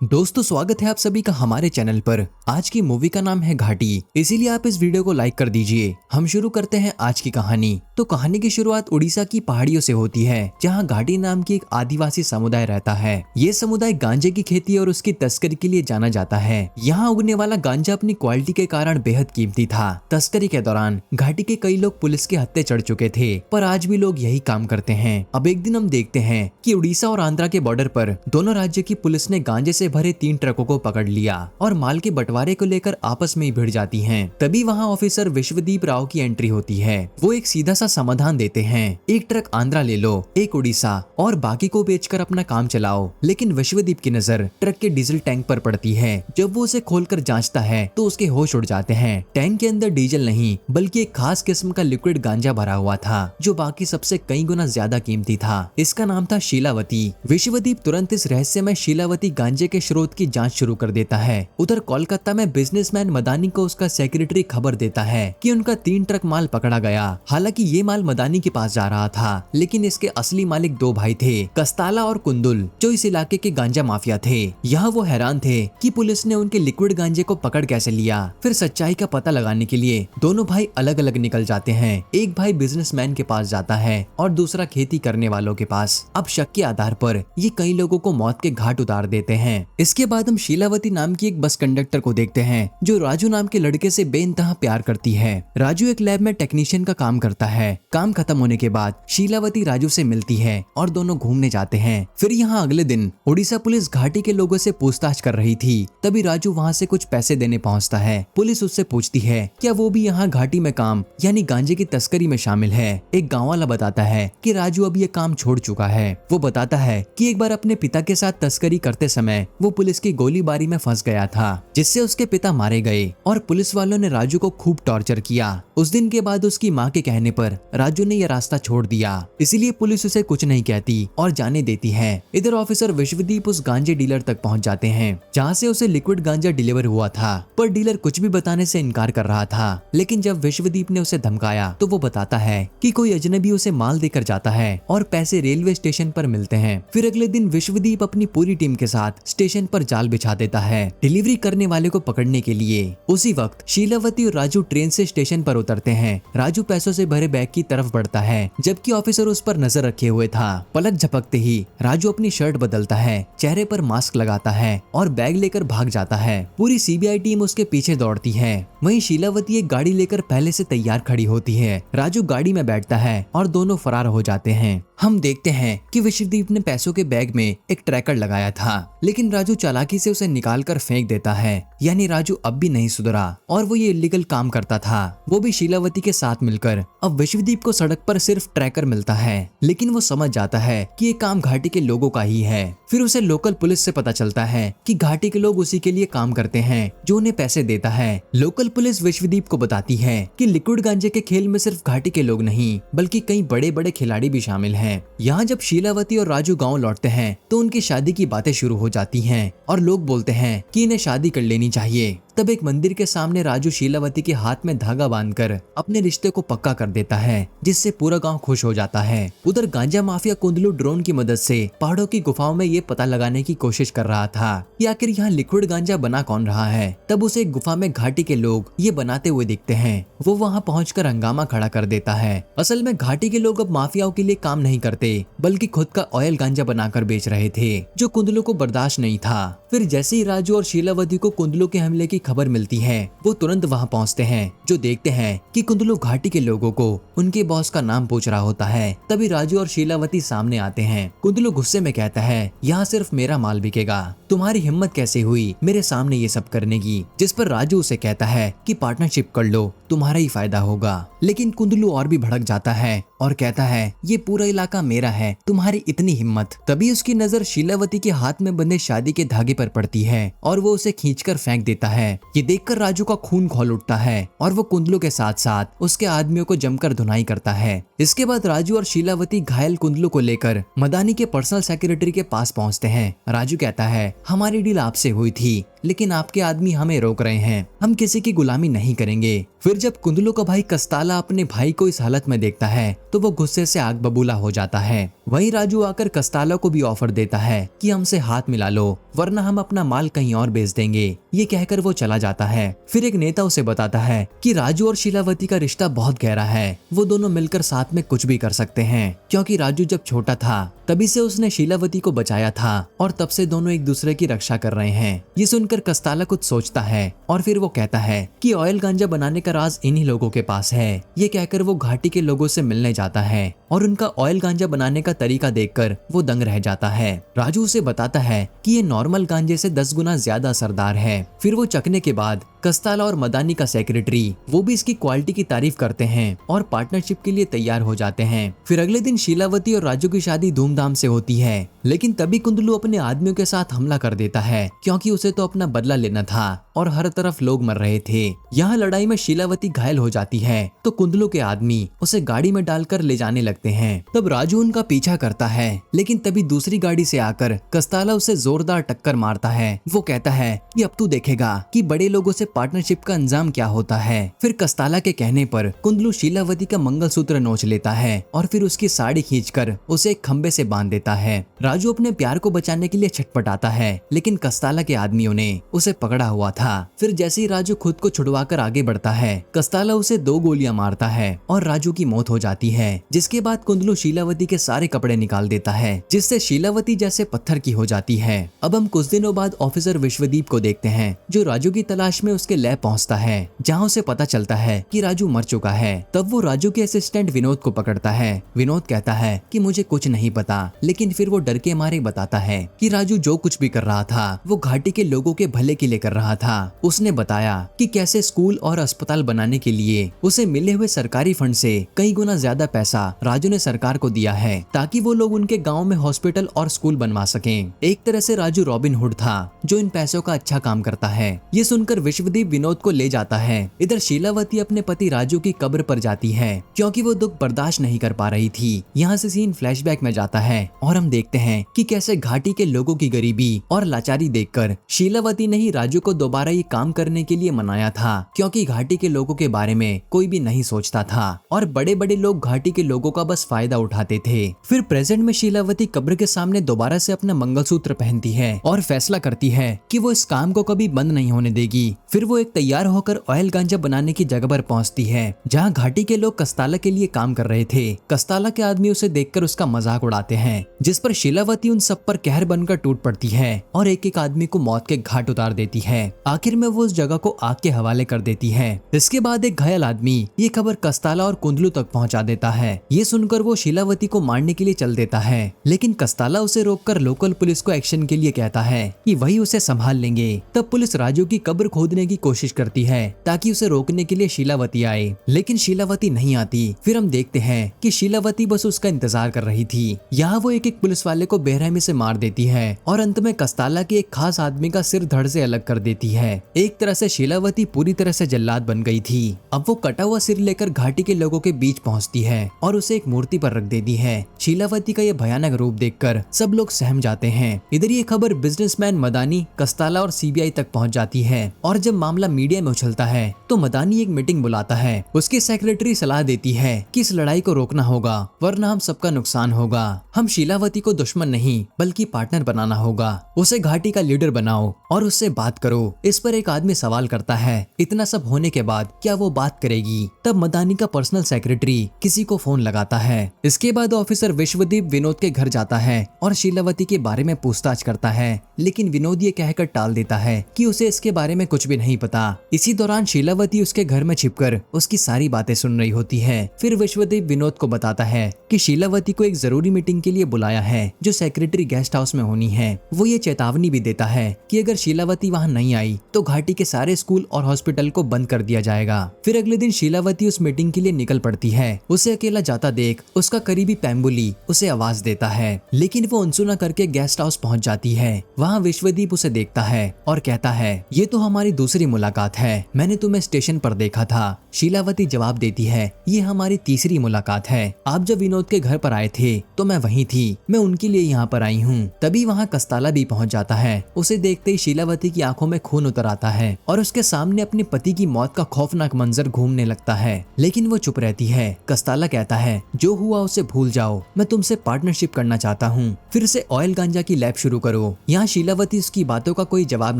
दोस्तों स्वागत है आप सभी का हमारे चैनल पर। आज की मूवी का नाम है घाटी, इसीलिए आप इस वीडियो को लाइक कर दीजिए। हम शुरू करते हैं आज की कहानी। तो कहानी की शुरुआत उड़ीसा की पहाड़ियों से होती है, जहां घाटी नाम की एक आदिवासी समुदाय रहता है। ये समुदाय गांजे की खेती और उसकी तस्करी के लिए जाना जाता है। यहाँ उगने वाला गांजा अपनी क्वालिटी के कारण बेहद कीमती था। तस्करी के दौरान घाटी के कई लोग पुलिस के हत्थे चढ़ चुके थे, पर आज भी लोग यही काम करते हैं। अब एक दिन हम देखते हैं कि उड़ीसा और आंध्रा के बॉर्डर पर दोनों राज्य की पुलिस ने गांजे से भरे 3 ट्रकों को पकड़ लिया और माल के बंटवारे को लेकर आपस में ही भिड़ जाती हैं। तभी वहां ऑफिसर विश्वदीप राव की एंट्री होती है। वो एक सीधा सा समाधान देते हैं, एक ट्रक आंध्रा ले लो, एक उड़ीसा और बाकी को बेचकर अपना काम चलाओ। लेकिन विश्वदीप की नजर ट्रक के डीजल टैंक पर पड़ती है। जब वो उसे खोलकर जांचता है तो उसके होश उड़ जाते हैं। टैंक के अंदर डीजल नहीं बल्कि एक खास किस्म का लिक्विड गांजा भरा हुआ था, जो बाकी सबसे कई गुना ज्यादा कीमती था। इसका नाम था शीलावती। विश्वदीप तुरंत इस रहस्यमय शीलावती गांजे के स्रोत की जांच शुरू कर देता है। उधर कोलकाता में बिजनेसमैन मदानी को उसका सेक्रेटरी खबर देता है कि उनका 3 ट्रक माल पकड़ा गया। हालांकि ये माल मदानी के पास जा रहा था, लेकिन इसके असली मालिक 2 भाई थे, कस्ताला और कुंदुल, जो इस इलाके के गांजा माफिया थे। यहाँ वो हैरान थे कि पुलिस ने उनके लिक्विड गांजे को पकड़ कैसे लिया। फिर सच्चाई का पता लगाने के लिए दोनों भाई अलग अलग निकल जाते हैं। एक भाई बिजनेसमैन के पास जाता है और दूसरा खेती करने वालों के पास। अब शक के आधार पर ये कई लोगों को मौत के घाट उतार देते हैं। इसके बाद हम शीलावती नाम की एक बस कंडक्टर को देखते हैं, जो राजू नाम के लड़के से बेइंतहा प्यार करती है। राजू एक लैब में टेक्नीशियन का काम करता है। काम खत्म होने के बाद शीलावती राजू से मिलती है और दोनों घूमने जाते हैं। फिर यहाँ अगले दिन उड़ीसा पुलिस घाटी के लोगों से पूछताछ कर रही थी। तभी राजू वहाँ से कुछ पैसे देने पहुँचता है। पुलिस उससे पूछती है क्या वो भी यहाँ घाटी में काम यानी गांजे की तस्करी में शामिल है। एक गाँव वाला बताता है कि राजू अब ये काम छोड़ चुका है। वो बताता है कि एक बार अपने पिता के साथ तस्करी करते समय वो पुलिस की गोलीबारी में फंस गया था, जिससे उसके पिता मारे गए और पुलिस वालों ने राजू को खूब टॉर्चर किया। उस दिन के बाद उसकी माँ के कहने पर राजू ने यह रास्ता छोड़ दिया, इसीलिए पुलिस उसे कुछ नहीं कहती और जाने देती है। इधर ऑफिसर विश्वदीप उस गांजे डीलर तक पहुंच जाते हैं, जहां से उसे लिक्विड गांजा डिलीवर हुआ था, पर डीलर कुछ भी बताने से इनकार कर रहा था। लेकिन जब विश्वदीप ने उसे धमकाया तो वो बताता है कि कोई अजनबी उसे माल देकर जाता है और पैसे रेलवे स्टेशन पर मिलते हैं। फिर अगले दिन विश्वदीप अपनी पूरी टीम के साथ स्टेशन पर जाल बिछा देता है डिलीवरी करने वाले को पकड़ने के लिए। उसी वक्त शीलावती और राजू ट्रेन से स्टेशन पर उतरते हैं। राजू पैसों से भरे बैग की तरफ बढ़ता है, जबकि ऑफिसर उस पर नजर रखे हुए था। पलक झपकते ही राजू अपनी शर्ट बदलता है, चेहरे पर मास्क लगाता है और बैग लेकर भाग जाता है। पूरी सीबीआई टीम उसके पीछे दौड़ती है। वहीं शीलावती एक गाड़ी लेकर पहले से तैयार खड़ी होती है। राजू गाड़ी में बैठता है और दोनों फरार हो जाते हैं। हम देखते हैं कि विश्वदीप ने पैसों के बैग में एक ट्रैकर लगाया था, लेकिन राजू चालाकी से उसे निकालकर फेंक देता है। यानी राजू अब भी नहीं सुधरा और वो ये इलीगल काम करता था, वो भी शीलावती के साथ मिलकर। अब विश्वदीप को सड़क पर सिर्फ ट्रैकर मिलता है, लेकिन वो समझ जाता है कि ये काम घाटी के लोगों का ही है। फिर उसे लोकल पुलिस से पता चलता है कि घाटी के लोग उसी के लिए काम करते हैं, जो उन्हें पैसे देता है। लोकल पुलिस विश्वदीप को बताती है कि लिक्विड गांजे के खेल में सिर्फ घाटी के लोग नहीं बल्कि कई बड़े बड़े खिलाड़ी भी शामिल हैं। यहाँ जब शीलावती और राजू गाँव लौटते हैं तो उनकी शादी की बातें शुरू हो जाती हैं और लोग बोलते हैं कि इन्हें शादी कर लेनी चाहिए। तब एक मंदिर के सामने राजू शीलावती के हाथ में धागा बांधकर अपने रिश्ते को पक्का कर देता है, जिससे पूरा गांव खुश हो जाता है। उधर गांजा माफिया कुंदलू ड्रोन की मदद से पहाड़ों की गुफाओं में ये पता लगाने की कोशिश कर रहा था कि आखिर यहाँ लिक्विड गांजा बना कौन रहा है। तब उसे एक गुफा में घाटी के लोग ये बनाते हुए दिखते हैं। वो वहाँ पहुंचकर हंगामा खड़ा कर देता है। असल में घाटी के लोग अब माफियाओं के लिए काम नहीं करते बल्कि खुद का ऑयल गांजा बनाकर बेच रहे थे, जो कुंदलू को बर्दाश्त नहीं था। फिर जैसे ही राजू और शीलावती को कुंदलू के हमले की खबर मिलती है, वो तुरंत वहां पहुंचते हैं, जो देखते हैं कि कुंदलू घाटी के लोगों को उनके बॉस का नाम पूछ रहा होता है। तभी राजू और शीलावती सामने आते हैं। कुंदलू गुस्से में कहता है यहाँ सिर्फ मेरा माल बिकेगा, तुम्हारी हिम्मत कैसे हुई मेरे सामने ये सब करने की। जिस पर राजू उसे कहता है कि पार्टनरशिप कर लो, तुम्हारा ही फायदा होगा। लेकिन कुंदलू और भी भड़क जाता है और कहता है ये पूरा इलाका मेरा है, तुम्हारी इतनी हिम्मत। तभी उसकी नजर शीलावती के हाथ में बंधे शादी के धागे पर पड़ती है और वो उसे खींचकर फेंक देता है। ये देखकर राजू का खून खौल उठता है और वो कुंदलू के साथ साथ उसके आदमियों को जमकर धुनाई करता है। इसके बाद राजू और शीलावती घायल कुंदलू को लेकर मदानी के पर्सनल सेक्रेटरी के पास पहुंचते हैं। राजू कहता है हमारी डील आपसे हुई थी, लेकिन आपके आदमी हमें रोक रहे हैं, हम किसी की गुलामी नहीं करेंगे। फिर जब कुंदलू का भाई कस्ताला अपने भाई को इस हालत में देखता है तो वो गुस्से से आग बबूला हो जाता है। वहीं राजू आकर कस्ताला को भी ऑफर देता है कि हमसे हाथ मिला लो वरना हम अपना माल कहीं और बेच देंगे। ये कहकर वो चला जाता है। फिर एक नेता उसे बताता है कि राजू और शीलावती का रिश्ता बहुत गहरा है, वो दोनों मिलकर साथ में कुछ भी कर सकते हैं, क्योंकि राजू जब छोटा था तभी से उसने शीलावती को बचाया था और तब से दोनों एक दूसरे की रक्षा कर रहे हैं। ये सुनकर कस्ताला कुछ सोचता है और फिर वो कहता है कि ऑयल गांजा बनाने का राज इन्हीं लोगों के पास है। ये कहकर वो घाटी के लोगों से मिलने जाता है और उनका ऑयल गांजा बनाने का तरीका देखकर वो दंग रह जाता है। राजू उसे बताता है कि ये नॉर्मल गांजे से 10 गुना ज्यादा असरदार है। फिर वो चखने के बाद कस्ताला और मदानी का सेक्रेटरी वो भी इसकी क्वालिटी की तारीफ करते हैं और पार्टनरशिप के लिए तैयार हो जाते हैं। फिर अगले दिन शीलावती और राजू की शादी धूमधाम से होती है, लेकिन तभी कुंदलू अपने आदमियों के साथ हमला कर देता है, क्योंकि उसे तो अपना बदला लेना था और हर तरफ लोग मर रहे थे। यहाँ लड़ाई में शीलावती घायल हो जाती है तो कुंदलू के आदमी उसे गाड़ी में डालकर ले जाने लगते हैं। तब राजू उनका पीछा करता है, लेकिन तभी दूसरी गाड़ी से आकर कस्ताला उसे जोरदार टक्कर मारता है। वो कहता है कि अब तू देखेगा कि बड़े लोगों से पार्टनरशिप का अंजाम क्या होता है। फिर कस्ताला के कहने पर कुंदलू शीलावती का मंगलसूत्र नोच लेता है और फिर उसकी साड़ी खींचकर उसे एक खंबे से बांध देता है। राजू अपने प्यार को बचाने के लिए छटपटाता है, लेकिन कस्ताला के आदमियों ने उसे पकड़ा हुआ था। फिर जैसे ही राजू खुद को छुड़वाकर आगे बढ़ता है, कस्ताला उसे 2 गोलियां मारता है और राजू की मौत हो जाती है। जिसके बाद कुंदलू शीलावती के सारे कपड़े निकाल देता है, जिससे शीलावती जैसे पत्थर की हो जाती है। अब हम कुछ दिनों बाद ऑफिसर विश्वदीप को देखते हैं, जो राजू की तलाश में उसके लैब पहुंचता है, जहां उसे पता चलता है कि राजू मर चुका है। तब वो राजू के असिस्टेंट विनोद को पकड़ता है। विनोद कहता है कि मुझे कुछ नहीं पता, लेकिन फिर वो डर के मारे बताता है कि राजू जो कुछ भी कर रहा था वो घाटी के लोगों के भले के लिए कर रहा था। उसने बताया कि कैसे स्कूल और अस्पताल बनाने के लिए उसे मिले हुए सरकारी फंड से कई गुना ज्यादा पैसा राजू ने सरकार को दिया है, ताकि वो लोग उनके गांव में हॉस्पिटल और स्कूल बनवा सकें। एक तरह से राजू रॉबिन हुड था, जो इन पैसों का अच्छा काम करता है। ये सुनकर विश्वदीप विनोद को ले जाता है। इधर शीलावती अपने पति राजू की कब्र पर जाती है, क्योंकि वो दुख बर्दाश्त नहीं कर पा रही थी। यहाँ से सीन फ्लैशबैक में जाता है और हम देखते हैं कि कैसे घाटी के लोगों की गरीबी और लाचारी देखकर शीलावती ने ही राजू को दोबारा ये काम करने के लिए मनाया था, क्योंकि घाटी के लोगों के बारे में कोई भी नहीं सोचता था और बड़े बड़े लोग घाटी के लोगों का बस फायदा उठाते थे। फिर प्रेजेंट में शीलावती कब्र के सामने दोबारा से अपना मंगलसूत्र पहनती है और फैसला करती है कि वो इस काम को कभी बंद नहीं होने देगी। फिर वो एक तैयार होकर ऑयल गांजा बनाने की जगह पर पहुंचती है, जहां घाटी के लोग कस्ताला के लिए काम कर रहे थे। कस्ताला के आदमी उसे देखकर उसका मजाक उड़ाते हैं, जिस पर शीलावती उन सब पर कहर बनकर टूट पड़ती है और एक एक आदमी को मौत के घाट उतार देती है। आखिर में वो उस जगह को आग के हवाले कर देती है। इसके बाद एक घायल आदमी ये खबर कस्ताला और कुंदलू तक पहुंचा देता है। ये सुनकर वो शीलावती को मारने के लिए चल देता है, लेकिन कस्ताला उसे रोककर लोकल पुलिस को एक्शन के लिए कहता है कि वही उसे संभाल लेंगे। तब पुलिस राजू की कब्र खोदने की कोशिश करती है ताकि उसे रोकने के लिए शीलावती आए, लेकिन शीलावती नहीं आती। फिर हम देखते हैं कि शीलावती बस उसका इंतजार कर रही थी। यहाँ वो एक एक पुलिस वाले को बेरहमी से मार देती है और अंत में कस्ताला के एक खास आदमी का सिर धड़ से अलग कर देती है। एक तरह से शीलावती पूरी तरह से जल्लाद बन गई थी। अब वो कटा हुआ सिर लेकर घाटी के लोगों के बीच पहुंचती है और उसे एक मूर्ति पर रख देती है। शीलावती का ये भयानक रूप देखकर सब लोग सहम जाते हैं। इधर ये खबर बिजनेसमैन मदानी, कस्ताला और सीबीआई तक पहुंच जाती है और जब मामला मीडिया में उछलता है तो मदानी एक मीटिंग बुलाता है। उसकी सेक्रेटरी सलाह देती है कि इस लड़ाई को रोकना होगा, वरना हम सबका नुकसान होगा। हम शीलावती को दुश्मन नहीं बल्कि पार्टनर बनाना होगा। उसे घाटी का लीडर बनाओ और उससे बात करो। इस पर एक आदमी सवाल करता है, इतना सब होने के बाद क्या वो बात करेगी? तब मदानी का पर्सनल सेक्रेटरी किसी को फोन लगाता है। इसके बाद ऑफिसर विश्वदीप विनोद के घर जाता है और शीलावती के बारे में पूछताछ करता है, लेकिन विनोद ये कहकर टाल देता है कि उसे इसके बारे में कुछ भी नहीं पता। इसी दौरान शीलावती उसके घर में छिपकर उसकी सारी बातें सुन रही होती है। फिर विश्वदीप विनोद को बताता है कि शीलावती को एक जरूरी मीटिंग के लिए बुलाया है, जो सेक्रेटरी गेस्ट हाउस में होनी है। वो ये चेतावनी भी देता है कि अगर शीलावती वहाँ नहीं आई तो घाटी के सारे स्कूल और हॉस्पिटल को बंद कर दिया जाएगा। फिर अगले दिन शीलावती उस मीटिंग के लिए निकल पड़ती है। उसे अकेला जाता देख उसका करीबी पैम्बुली उसे आवाज देता है, लेकिन वो अनसुना करके गेस्ट हाउस पहुंच जाती है। वहाँ विश्वदीप उसे देखता है और कहता है, ये तो हमारी दूसरी मुलाकात है। मैंने तुम्हें स्टेशन पर देखा था, शीलावती जवाब देती है, ये हमारी तीसरी मुलाकात है। आप जब विनोद के घर पर आए थे तो मैं वहीं थी, मैं उनके लिए यहाँ पर आई हूँ। तभी वहाँ कस्ताला भी पहुँच जाता है। उसे देखते ही शीलावती की आंखों में खून उतर आता है और उसके सामने अपने पति की मौत का खौफनाक मंजर घूमने लगता है, लेकिन वो चुप रहती है। कस्ताला कहता है, जो हुआ उसे भूल जाओ, मैं तुमसे पार्टनरशिप करना चाहता हूँ, फिर से ऑयल गांजा की लैब शुरू करो। यहाँ शीलावती उसकी बातों का कोई जवाब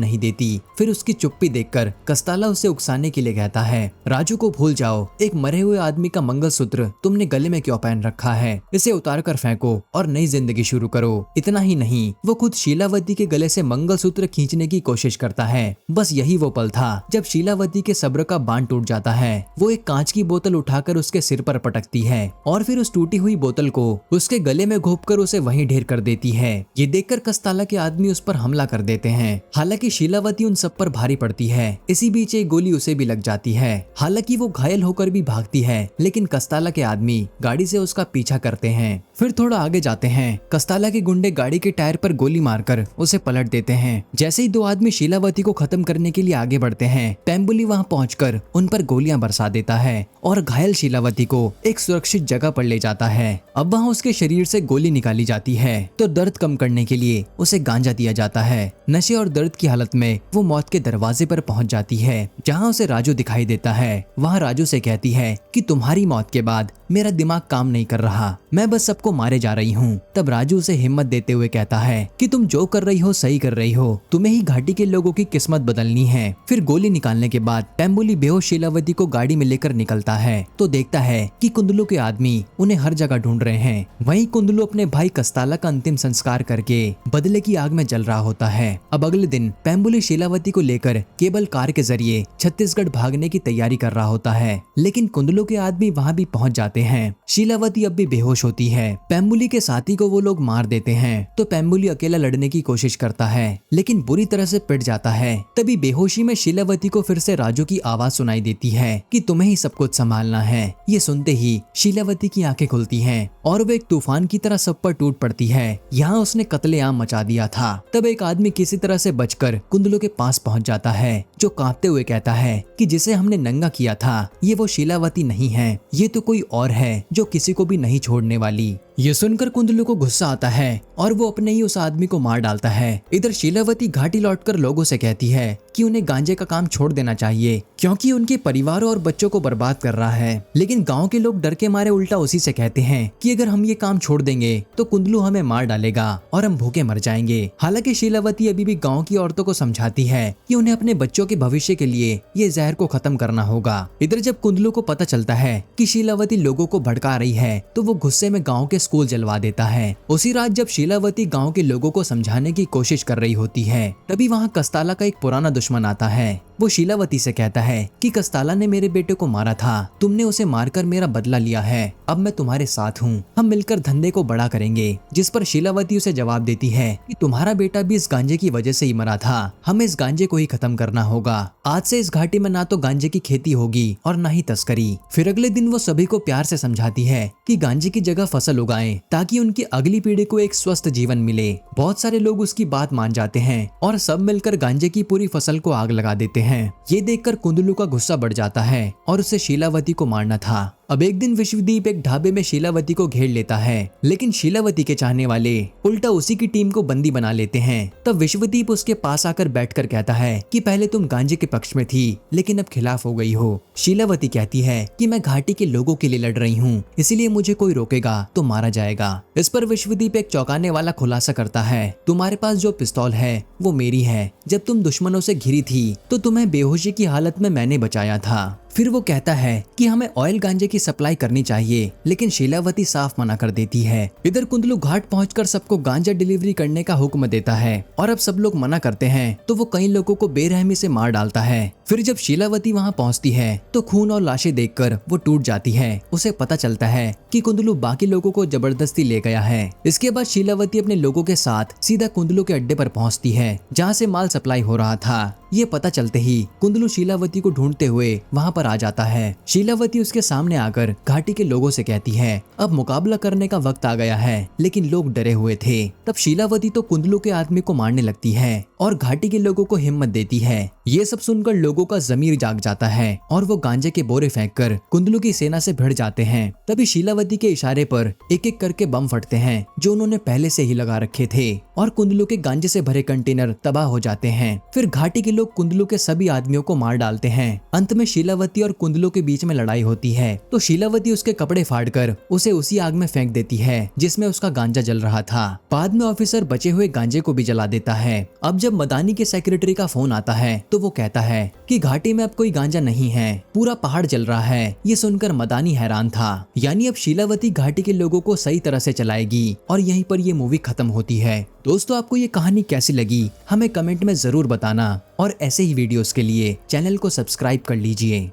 नहीं देती। फिर उसकी चुप्पी देखकर कस्ताला उसे उकसाने के लिए कहता है, राजू को भूल जाओ, एक मरे हुए आदमी का मंगलसूत्र तुमने गले में क्यों पहन रखा है, इसे उतार कर फेंको और नई जिंदगी शुरू करो। इतना ही नहीं, वो खुद शीलावती के गले से मंगलसूत्र खींचने की कोशिश करता है। बस यही वो पल था जब शीलावती के सब्र का बांध टूट जाता है। वो एक कांच की बोतल उठाकर उसके सिर पर पटकती है और फिर उस टूटी हुई बोतल को उसके गले में घोंपकर उसे वहीं ढेर कर देती है। ये देखकर कस्ताला के आदमी उस पर हमला कर देते हैं। हालांकि शीलावती उन सब पर भारी पड़ती है। इसी बीच एक गोली उसे भी लग जाती है। हालांकि वो घायल होकर भी भागती है, लेकिन कस्ताला के आदमी गाड़ी से उसका पीछा करते हैं। फिर थोड़ा आगे जाते हैं। कस्ताला के गुंडे गाड़ी के टायर पर गोली मारकर उसे पलट देते हैं। जैसे ही दो आदमी शीलावती को खत्म करने के लिए आगे बढ़ते हैं, पेम्बुली वहां पहुंचकर उन पर गोलियां बरसा देता है और घायल शीलावती को एक सुरक्षित जगह पर ले जाता है। अब वहां उसके शरीर से गोली निकाली जाती है तो दर्द कम करने के लिए उसे गांजा दिया जाता है। नशे और दर्द की हालत में वो मौत के दरवाजे पर पहुंच जाती है, जहां उसे राजू दिखाई देता है। वहां राजू से कहती है कि तुम्हारी मौत के बाद मेरा दिमाग काम नहीं कर रहा, मैं बस सबको मारे जा रही हूँ। तब राजू उसे हिम्मत देते हुए कहता है कि तुम जो कर रही हो सही कर रही हो, तुम्हें ही घाटी के लोगों की किस्मत बदलनी है। फिर गोली निकालने के बाद पेम्बुली बेहोश शीलावती को गाड़ी में लेकर निकलता है तो देखता है कि कुंदलू के आदमी उन्हें हर जगह ढूंढ रहे हैं। वहीं कुंदलू अपने भाई कस्ताला का अंतिम संस्कार करके बदले की आग में जल रहा होता है। अब अगले दिन पेम्बुली शीलावती को लेकर केबल कार के जरिए छत्तीसगढ़ भागने की तैयारी कर रहा होता है, लेकिन कुंदलू के आदमी वहां भी पहुंच जाते हैं। शीलावती अब भी बेहोश होती है। पेम्बुली के साथी को वो लोग मार देते हैं तो पेम्बुली अकेला लड़ने की कोशिश करता है, लेकिन बुरी तरह से पिट जाता है। तभी बेहोशी में शीलावती को फिर से राजू की आवाज सुनाई देती है कि तुम्हें ही सब कुछ संभालना है। ये सुनते ही शीलावती की आंखें खुलती हैं और वो एक तूफान की तरह सब पर टूट पड़ती है। यहाँ उसने कत्लेआम मचा दिया था। तब एक आदमी किसी तरह से बचकर कुंदलू के पास पहुंच जाता है, जो कांपते हुए कहता है कि जिसे हमने नंगा किया था ये वो शीलावती नहीं है, ये तो कोई और है जो किसी को भी नहीं छोड़ने वाली। ये सुनकर कुंदलू को गुस्सा आता है और वो अपने ही उस आदमी को मार डालता है। इधर शीलावती घाटी लौटकर लोगों से कहती है कि उन्हें गांजे का काम छोड़ देना चाहिए, क्योंकि उनके परिवारों और बच्चों को बर्बाद कर रहा है। लेकिन गांव के लोग डर के मारे उल्टा उसी से कहते हैं कि अगर हम ये काम छोड़ देंगे तो कुंदलू हमें मार डालेगा और हम भूखे मर जाएंगे। हालांकि शीलावती अभी भी गाँव की औरतों को समझाती है कि उन्हें अपने बच्चों के भविष्य के लिए ये जहर को खत्म करना होगा। इधर जब कुंदलू को पता चलता है कि शीलावती लोगों को भड़का रही है तो वो गुस्से में गाँव के स्कूल जलवा देता है। उसी रात जब शीलावती गांव के लोगों को समझाने की कोशिश कर रही होती है, तभी वहां कस्ताला का एक पुराना दुश्मन आता है। वो शीलावती से कहता है कि कस्ताला ने मेरे बेटे को मारा था, तुमने उसे मारकर मेरा बदला लिया है, अब मैं तुम्हारे साथ हूँ, हम मिलकर धंधे को बड़ा करेंगे। जिस पर शीलावती उसे जवाब देती है कि तुम्हारा बेटा भी इस गांजे की वजह से ही मरा था, हमें इस गांजे को ही खत्म करना होगा। आज से इस घाटी में ना तो गांजे की खेती होगी और ना ही तस्करी। फिर अगले दिन वो सभी को प्यार से समझाती है कि गांजे की जगह फसल उगाएं ताकि उनकी अगली पीढ़ी को एक स्वस्थ जीवन मिले। बहुत सारे लोग उसकी बात मान जाते हैं और सब मिलकर गांजे की पूरी फसल को आग लगा देते हैं। ये देखकर कुंदलू का गुस्सा बढ़ जाता है और उसे शीलावती को मारना था। अब एक दिन विश्वदीप एक ढाबे में शीलावती को घेर लेता है, लेकिन शीलावती के चाहने वाले उल्टा उसी की टीम को बंदी बना लेते हैं। तब विश्वदीप उसके पास आकर बैठकर कहता है कि पहले तुम गांजे के पक्ष में थी, लेकिन अब खिलाफ हो गई हो। शीलावती कहती है कि मैं घाटी के लोगों के लिए लड़ रही हूँ, इसीलिए मुझे कोई रोकेगा तो मारा जाएगा। इस पर विश्वदीप एक चौंकाने वाला खुलासा करता है, तुम्हारे पास जो पिस्तौल है वो मेरी है। जब तुम दुश्मनों से घिरी थी तो तुम्हें बेहोशी की हालत में मैंने बचाया था। फिर वो कहता है कि हमें ऑयल गांजे की सप्लाई करनी चाहिए, लेकिन शीलावती साफ मना कर देती है। इधर कुंदलू घाट पहुंचकर सबको गांजा डिलीवरी करने का हुक्म देता है और अब सब लोग मना करते हैं तो वो कई लोगों को बेरहमी से मार डालता है। फिर जब शीलावती वहां पहुंचती है तो खून और लाशें देखकर वो टूट जाती है। उसे पता चलता है कि कुंदलू बाकी लोगों को जबरदस्ती ले गया है। इसके बाद शीलावती अपने लोगों के साथ सीधा कुंदलू के अड्डे पर पहुंचती है, जहां से माल सप्लाई हो रहा था। ये पता चलते ही कुंदलू शीलावती को ढूंढते हुए वहां पर आ जाता है। शीलावती उसके सामने आकर घाटी के लोगों से कहती है अब मुकाबला करने का वक्त आ गया है, लेकिन लोग डरे हुए थे। तब शीलावती तो कुंदलू के आदमी को मारने लगती है और घाटी के लोगों को हिम्मत देती है। ये सब सुनकर लोगों लोगों का जमीर जाग जाता है और वो गांजे के बोरे फेंककर कुंदलू की सेना से भिड़ जाते हैं। तभी शीलावती के इशारे पर एक एक करके बम फटते हैं जो उन्होंने पहले से ही लगा रखे थे और कुंदलू के गांजे से भरे कंटेनर तबाह हो जाते हैं। फिर घाटी के लोग कुंदलू के सभी आदमियों को मार डालते हैं। अंत में शीलावती और कुंदलू के बीच में लड़ाई होती है तो शीलावती उसके कपड़े फाड़कर उसे उसी आग में फेंक देती है जिसमें उसका गांजा जल रहा था। बाद में ऑफिसर बचे हुए गांजे को भी जला देता है। अब जब मदानी के सेक्रेटरी का फोन आता है तो वो कहता है कि घाटी में अब कोई गांजा नहीं है, पूरा पहाड़ जल रहा है। ये सुनकर मदानी हैरान था, यानी अब शीलावती घाटी के लोगों को सही तरह से चलाएगी और यहीं पर ये मूवी खत्म होती है। दोस्तों, आपको ये कहानी कैसी लगी हमें कमेंट में जरूर बताना और ऐसे ही वीडियोस के लिए चैनल को सब्सक्राइब कर लीजिए।